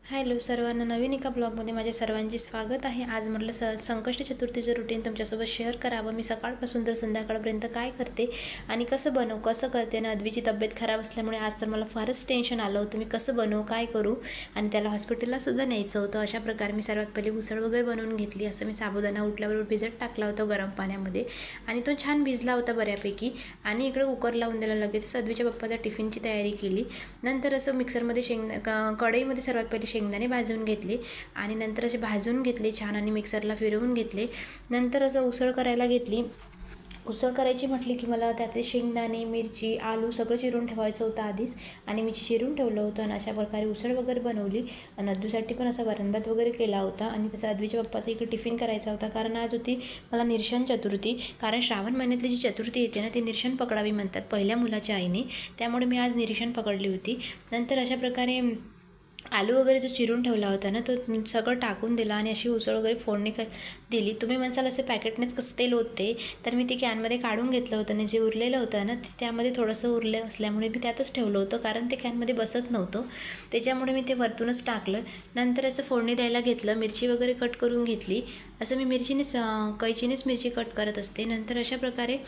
Hello सर्वांना, नवीन एका ब्लॉगमध्ये माझ्या सर्वांचे स्वागत आहे। आज म्हटलं संकष्ट चतुर्थीचं रुटीन तुमच्यासोबत शेअर करावं। मी सकाळपासून तर संध्याकाळपर्यंत काय करते आणि कसं करते ना। अद्वीची तब्येत खराब असल्यामुळे आज तर मला फारच टेन्शन आलं होतं, मी कसं बनवू, काय करू, आणि त्याला हॉस्पिटलला सुद्धा न्यायचं होतं। अशा प्रकारे मी सर्वात पहिले उसळ वगैरे बनवून घेतली। असं मी साबुदाणा उठल्याबरोबर भिजत टाकला होता गरम पाण्यामध्ये आणि तो छान भिजला होता बऱ्यापैकी। आणि इकडे कुकर लावून दिला, लगेच अद्वीच्या पप्पाच्या टिफिनची तयारी केली। नंतर असं मिक्सरमध्ये कढईमध्ये सर्वात पहिले शेंगदाणे भाजून घेतले आणि नंतर असे भाजून घेतले छान आणि मिक्सरला फिरवून घेतले। नंतर असं उसळ करायला घेतली। उसळ करायची म्हटली की मला त्यातले शेंगदाणे, मिरची, आलू सगळं चिरून ठेवायचं होतं आधीच, आणि मी चिरून ठेवलं होतं आणि अशा प्रकारे उसळ वगैरे बनवली। आणि अद्वीसाठी पण असा वरणभात वगैरे केला होता आणि त्याचा अद्वीच्या पप्पाचा इकडे टिफिन करायचा होता, कारण आज होती मला निर्शन चतुर्थी। कारण श्रावण महिन्यातली जी चतुर्थी येते ना ती निर्शन पकडावी म्हणतात पहिल्या मुलाच्या आईने, त्यामुळे मी आज निर्शन पकडली होती। नंतर अशा प्रकारे आलू वगैरे जो चिरून ठेवला होता ना तो सगळं टाकून दिला आणि अशी उसळ वगैरे फोडणी दिली। तुम्ही म्हणसाल असे पॅकेटनेच कसं तेल होते, तर मी ते कॅनमध्ये काढून घेतलं होतं आणि जे उरलेलं होतं ना त्यामध्ये थोडंसं उरलं असल्यामुळे मी त्यातच ठेवलं होतं, कारण ते कॅनमध्ये बसत नव्हतं, त्याच्यामुळे मी ते वरतूनच टाकलं। नंतर असं फोडणी द्यायला घेतलं, मिरची वगैरे कट करून घेतली। असं मी कैचीनेच मिरची कट करत असते। नंतर अशा प्रकारे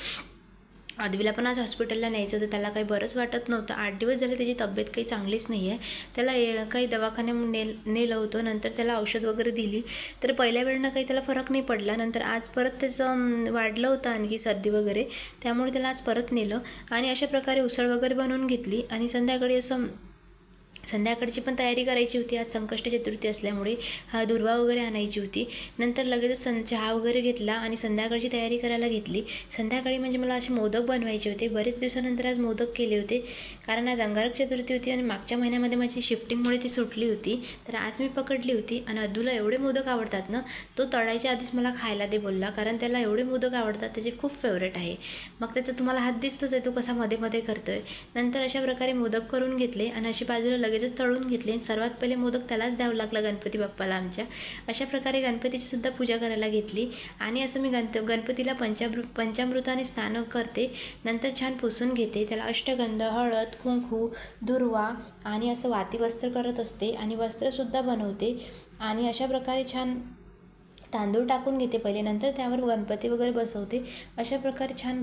अद्वीला पण आज हॉस्पिटलला न्यायचं होतं, त्याला काही बरंच वाटत नव्हतं। 8 दिवस झाले त्याची तब्येत काही चांगलीच नाही आहे, त्याला काही दवाखान्यात नेलं होतं। नंतर त्याला औषध वगैरे दिली, तर पहिल्या वेळेनं काही त्याला फरक नाही पडला। नंतर आज परत त्याचं वाढलं होतं आणखी सर्दी वगैरे, त्यामुळे त्याला आज परत नेलं आणि अशा प्रकारे उसळ वगैरे बनवून घेतली। आणि संध्याकाळची पण तयारी करायची होती, आज संकष्ट चतुर्थी असल्यामुळे दुर्वा वगैरे आणायची होती। नंतर लगेच चहा वगैरे घेतला आणि संध्याकाळची तयारी करायला घेतली। संध्याकाळी म्हणजे मला असे मोदक बनवायचे होते, बरेच दिवसानंतर आज मोदक केले होते, कारण आज अंगारक चतुर्थी होती आणि मागच्या महिन्यामध्ये माझी शिफ्टिंगमुळे ती सुटली होती, तर आज मी पकडली होती। आणि अद्दूला एवढे मोदक आवडतात ना, तो तळायच्या आधीच मला खायला दे बोलला, कारण त्याला एवढे मोदक आवडतात, त्याचे खूप फेवरेट आहे। मग त्याचं तुम्हाला हात दिसतोच आहे, तो कसा मध्ये मध्ये करतोय। नंतर अशा प्रकारे मोदक करून घेतले आणि अशी बाजूला लगेचच तळून घेतले। सर्वात पहिले मोदक त्यालाच द्यावं लागलं गणपती बाप्पाला आमच्या। अशा प्रकारे गणपतीची सुद्धा पूजा करायला घेतली आणि असं मी गणपतीला पंचामृताने स्नान करते। नंतर छान पुसून घेते त्याला, अष्टगंध, हळद, कुंकू, दुर्वा आणि असं वाती वस्त्र करत असते आणि वस्त्रसुद्धा बनवते। आणि अशा प्रकारे छान तांदूळ टाकून घेते पहिले, नंतर त्यावर गणपती वगैरे बसवते। अशा प्रकारे छान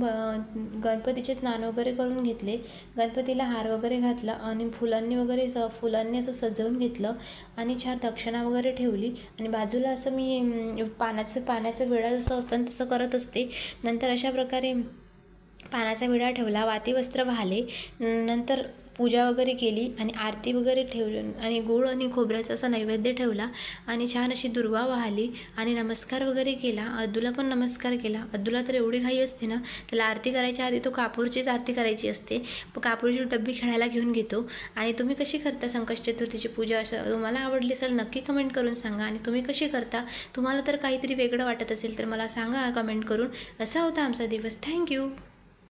गणपतीचे स्नान वगैरे करून घेतले, गणपतीला हार वगैरे घातला आणि फुलांनी असं सजवून घेतलं आणि छान दक्षिणा वगैरे ठेवली। आणि बाजूला असं मी पाण्याचा विडा जसं असतं तसं करत असते। नंतर अशा प्रकारे पानाचा विडा ठेवला, वाती वस्त्र वाहिले, नंतर पूजा वगैरे केली आणि आरती वगैरे ठेवली आणि गूळ आणि खोबऱ्याचा असा नैवेद्य ठेवला आणि छान अशी दुर्वा वाहिली आणि नमस्कार वगैरे केला। अद्दूला पण नमस्कार केला। अद्दूला तर एवढी घाई असते ना, त्याला आरती करायच्या आधी तो कापूरचीच आरती करायची असते, कापूरची डब्बी खेळायला घेऊन घेतो। आणि तुम्ही कशी करता संकष्ट चतुर्थीची पूजा, असं तुम्हाला आवडली असेल नक्की कमेंट करून सांगा। आणि तुम्ही कशी करता, तुम्हाला तर काहीतरी वेगळं वाटत असेल तर मला सांगा कमेंट करून। असा होता आमचा दिवस। थँक्यू।